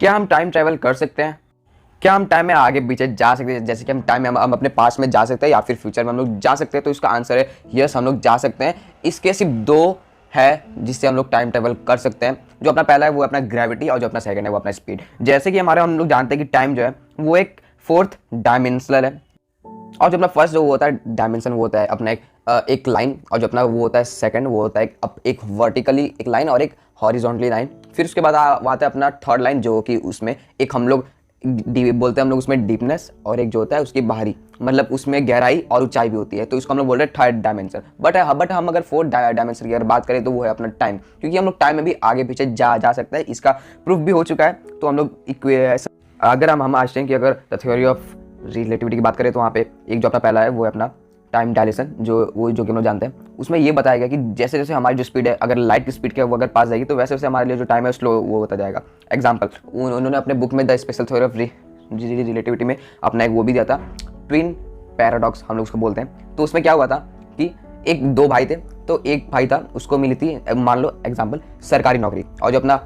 क्या हम time travel कर सकते हैं? क्या हम टाइम में आगे पीछे जा सकते हैं? जैसे कि हम टाइम में हम अपने पास्ट में जा सकते हैं या फिर फ्यूचर में हम लोग जा सकते हैं? तो इसका आंसर है यस, हम लोग जा सकते हैं। इसके सिर्फ दो है जिससे हम लोग टाइम ट्रैवल कर सकते हैं। जो अपना पहला है वो अपना ग्रेविटी और जो अपना सेकंड है वो अपना स्पीड। जैसे कि हम लोग जानते हैं कि टाइम जो है वो एक फोर्थ डायमेंशनल है, और जो अपना फर्स्ट जो होता है डायमेंशन वो होता है अपना एक लाइन, और जो अपना वो होता है सेकंड वो होता है एक वर्टिकली एक लाइन और एक हॉरिजॉन्टली लाइन। फिर उसके बाद आता है अपना थर्ड लाइन जो कि उसमें एक हम लोग बोलते हैं हम लोग उसमें डीपनेस, और एक जो होता है उसकी बाहरी मतलब उसमें गहराई और ऊंचाई भी होती है, तो इसको हम लोग बोल रहे हैं थर्ड डायमेंशन। बट हम अगर फोर्थ डायमेंशन की अगर बात करें तो वो है अपना टाइम, क्योंकि हम लोग टाइम में भी आगे पीछे जा सकते हैं। इसका प्रूफ भी हो चुका है। तो हम लोग अगर हम आइंस्टाइन की अगर द थ्योरी ऑफ रिलेटिविटी की बात करें तो वहाँ पे एक जो अपना पहला है वो है अपना टाइम डायलेशन, जो कि हम लोग जानते हैं। उसमें ये बताया गया कि जैसे जैसे हमारी जो स्पीड है अगर लाइट की स्पीड के वो अगर पास जाएगी तो वैसे वैसे हमारे लिए जो टाइम है स्लो वो होता जाएगा। एग्जाम्पल उन्होंने अपने बुक में the special theory of relativity में अपना एक वो भी दिया था, ट्विन पैराडॉक्स हम लोग उसको बोलते हैं। तो उसमें क्या हुआ था कि दो भाई थे, तो एक भाई था उसको मिली थी मान लो एग्जाम्पल सरकारी नौकरी, और जो अपना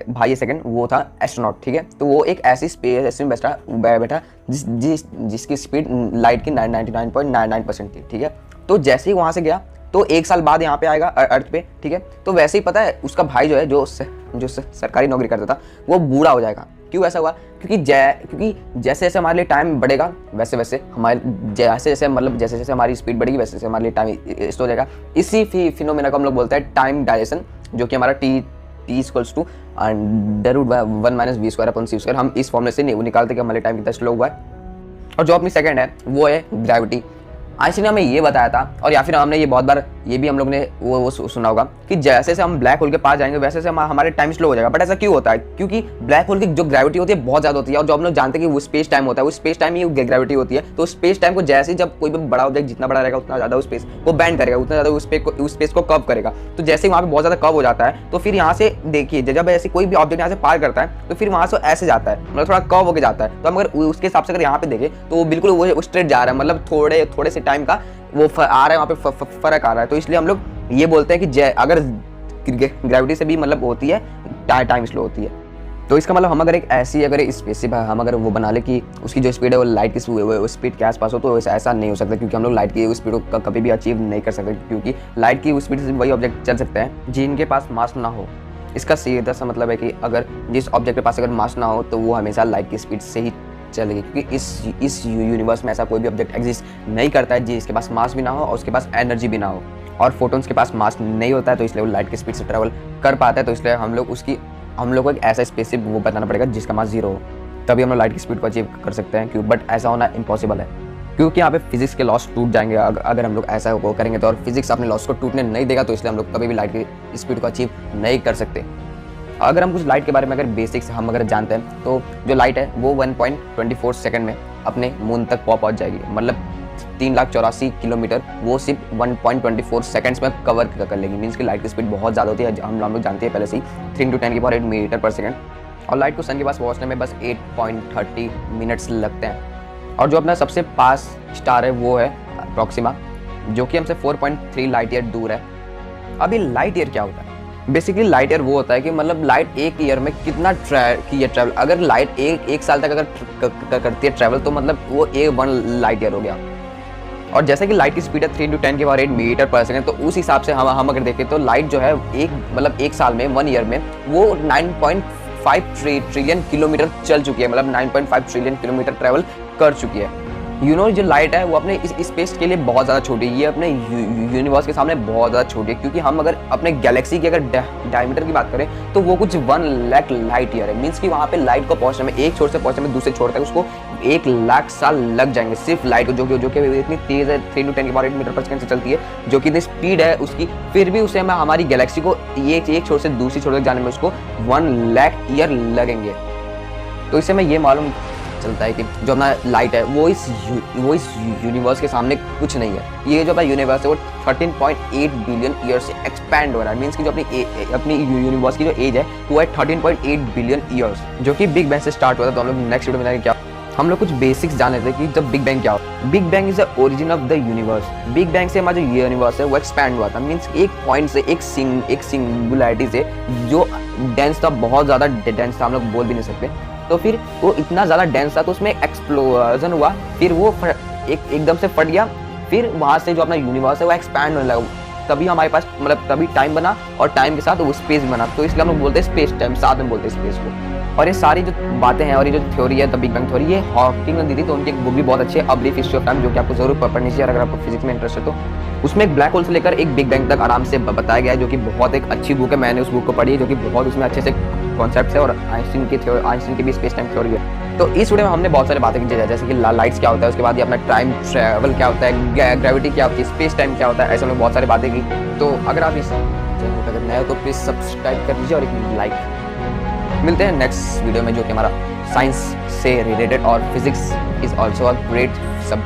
भाई सेकंड वो था एस्ट्रोनॉट, ठीक है। तो वो एक ऐसी स्पेस में बैठा जिसकी स्पीड लाइट की 99.99% थी, ठीक है। तो जैसे ही वहाँ से गया तो एक साल बाद यहाँ पे आएगा अर्थ पे, ठीक है। तो वैसे ही पता है उसका भाई जो है जो सरकारी नौकरी करता था वो बूढ़ा हो जाएगा। क्यों ऐसा हुआ? क्योंकि जैसे जैसे हमारे लिए टाइम बढ़ेगा वैसे वैसे जैसे जैसे हमारी स्पीड बढ़ेगी वैसे वैसे हमारे लिए टाइम स्लो हो जाएगा। इसी फिनोमेना को हम लोग बोलते हैं टाइम डायलेशन, जो कि हमारा T = √1 - v²/c²। हम इस फॉर्मूले से निकालते कि हमारे टाइम कितना स्लो हुआ है। और जो अपनी सेकंड है वो है ग्रेविटी। आइंस्टाइन ने हमें ये बताया था, और या फिर हमने ये बहुत बार ये भी हम लोग ने वो सुना होगा कि जैसे जैसे हम ब्लैक होल के पास जाएंगे वैसे वैसे हमारे टाइम स्लो हो जाएगा। बट ऐसा क्यों होता है? क्योंकि ब्लैक होल की जो ग्रेविटी होती है बहुत ज़्यादा होती है, और जो हम लोग जानते हैं कि वो स्पेस टाइम होता है, वो स्पेस टाइम ही ग्रेविटी होती है। तो स्पेस टाइम को जैसे ही जब कोई भी बड़ा ऑब्जेक्ट जितना बड़ा रहेगा उतना ज़्यादा उस स्पेस को बैंड करेगा, उतना ज़्यादा उस स्पेस को कव करेगा। तो जैसे ही वहाँ पे बहुत ज़्यादा कव हो जाता है तो फिर यहाँ से देखिए जब ऐसे कोई भी ऑब्जेक्ट यहाँ से पार करता है तो फिर वहाँ से ऐसे जाता है, मतलब थोड़ा कव होकर जाता है। तो हम अगर उसके हिसाब से अगर यहाँ पे देखें तो वो बिल्कुल वो स्ट्रेट जा रहा है, मतलब थोड़े से टाइम का वो आ रहा है, वहाँ पे फर्क आ रहा है। तो इसलिए हम लोग ये बोलते हैं कि अगर ग्रेविटी से भी मतलब होती है टाइम स्लो होती है। तो इसका मतलब हम अगर एक ऐसी अगर स्पेसिफिक हम अगर वो बना ले कि उसकी जो स्पीड है वो लाइट की स्पीड के आसपास हो, तो ऐसा नहीं हो सकता, क्योंकि हम लोग लाइट की स्पीड को कभी भी अचीव नहीं कर सकते, क्योंकि लाइट की स्पीड से वही ऑब्जेक्ट चल सकते हैं जिनके पास मास ना हो। इसका सीधा सा मतलब है कि अगर जिस ऑब्जेक्ट के पास अगर मास ना हो तो वो हमेशा लाइट की स्पीड से ही चलेगी, क्योंकि इस यूनिवर्स में ऐसा कोई भी ऑब्जेक्ट एग्जिस्ट नहीं करता है जिसके पास मास भी ना हो और उसके पास एनर्जी भी ना हो। और फोटोन्स के पास मास नहीं होता है, तो इसलिए वो लाइट की स्पीड से ट्रैवल कर पाता है। तो इसलिए हम लोग को एक ऐसा स्पेसिफिक वो बताना पड़ेगा जिसका मास 0 हो, तभी हम लोग लाइट की स्पीड को अचीव कर सकते हैं। बट ऐसा होना इम्पॉसिबल है, क्योंकि यहाँ पे फिजिक्स के लॉस टूट जाएंगे अगर हम लोग ऐसा वो करेंगे तो, और फिजिक्स अपने लॉस को टूटने नहीं देगा। तो इसलिए हम लोग कभी भी लाइट की स्पीड को अचीव नहीं कर सकते। अगर हम कुछ लाइट के बारे में अगर बेसिक्स हम अगर जानते हैं तो जो लाइट है वो 1.24 सेकंड में अपने मून तक पहुंच जाएगी, मतलब 3,84,000 किलोमीटर वो सिर्फ 1.24 सेकंड्स में कवर कर लेगी। मीन्स कि लाइट की स्पीड बहुत ज़्यादा होती है, हम लोग जानते हैं पहले से ही 3 × 10⁸ मीटर/सेकंड। और लाइट को सन के पास पहुँचने में बस 8.30 मिनट्स लगते हैं। और जो अपना सबसे पास स्टार है वो है प्रॉक्सिमा, जो कि हमसे 4.3 लाइट ईयर दूर है। अभी लाइट ईयर क्या होता है? बेसिकली लाइट ईयर वो होता है कि मतलब लाइट एक ईयर में कितना ट्रैवल। अगर लाइट एक साल तक अगर करती है ट्रैवल तो मतलब वो 1 लाइट ईयर हो गया। और जैसे कि लाइट की स्पीड है 3 × 10⁸ मीटर/सेकंड, तो उस हिसाब से हम अगर देखें तो लाइट जो है एक साल में 1 ईयर में वो 9.5 ट्रिलियन किलोमीटर चल चुकी है, मतलब 9.5 ट्रिलियन किलोमीटर ट्रैवल कर चुकी है। जो लाइट है वो अपने इस स्पेस के लिए बहुत ज़्यादा छोटी है, ये अपने यूनिवर्स के सामने बहुत ज़्यादा छोटी है। क्योंकि हम अगर अपने गैलेक्सी की अगर डायमीटर की बात करें तो वो कुछ 1 लाख लाइट ईयर है। मीन्स कि वहाँ पे लाइट को पहुँचने में, एक छोर से पहुँचने में दूसरे छोर तक उसको 1 लाख साल लग जाएंगे सिर्फ लाइट को, जो कि इतनी तेज़ है, 3 × 10⁸ मीटर/सेकंड से चलती है, जो कि इतनी स्पीड है उसकी। फिर भी उसे हमें हमारी गैलेक्सी को एक छोर से दूसरी छोर तक जाने में उसको 1 लाख ईयर लगेंगे। तो इससे हमें ये मालूम चलता है कि जो अपना लाइट है वो इस यूनिवर्स के सामने कुछ नहीं है। ये जो अपना यूनिवर्स है वो 13.8 बिलियन ईयर से एक्सपैंड हो रहा है। मीन्स कि जो अपनी यूनिवर्स की जो एज है वो है 13.8 बिलियन ईयर्स, जो कि बिग बैंग से स्टार्ट हुआ था। तो हम लोग नेक्स्ट वीडियो में जाएंगे क्या हम लोग कुछ बेसिक्स जान लेते हैं कि जब बिग बैंग क्या होता है। Big bang is the origin of the universe. Big bang से हमारा जो यूनिवर्स है वो एक्सपैंड हुआ था, मीन्स एक पॉइंट से, एक सिंगुलैरिटी से जो डेंस था, बहुत ज़्यादा डेंस था, हम लोग बोल भी नहीं सकते। तो फिर वो इतना ज़्यादा डेंस था तो उसमें एक्सप्लोजन हुआ, फिर वो एकदम से फट गया, फिर वहाँ से जो अपना यूनिवर्स है वो एक्सपैंड होने लगा। तभी हमारे पास मतलब तभी टाइम बना और टाइम के साथ वो स्पेस बना, तो इसलिए हम लोग बोलते हैं स्पेस टाइम, साथ में बोलते हैं स्पेस को। और ये सारी जो बातें हैं और ये जो थ्योरी है द बिग बैंग थ्योरी, ये हॉकिंग ने दी थी, तो उनकी एक बुक भी बहुत अच्छी है, a brief history of time, जो कि आपको जरूर पढ़नी चाहिए अगर आपको फिजिक्स में इंटरेस्ट है तो। उसमें एक ब्लैक होल से लेकर एक बिग बैंग तक आराम से बताया गया है, जो कि बहुत एक अच्छी बुक है। मैंने उस बुक को पढ़ी है, जो कि बहुत उसमें अच्छे से कॉन्सेप्ट है, और आइंस्टीन की भी स्पेस टाइम थ्योरी है। तो इस वीडियो में हमने बहुत सारी बातें की, जैसे कि लाइट्स क्या होता है, उसके बाद ये अपना टाइम ट्रैवल क्या होता है, ग्रेविटी क्या होती है, स्पेस टाइम क्या होता है, ऐसे हमने बहुत सारी बातें की। तो अगर आप इस चैनल पर अगर नए हो तो प्लीज़ सब्सक्राइब कर दीजिए और एक लाइक। मिलते हैं नेक्स्ट वीडियो में, जो कि हमारा साइंस से रिलेटेड और physics is also a great सब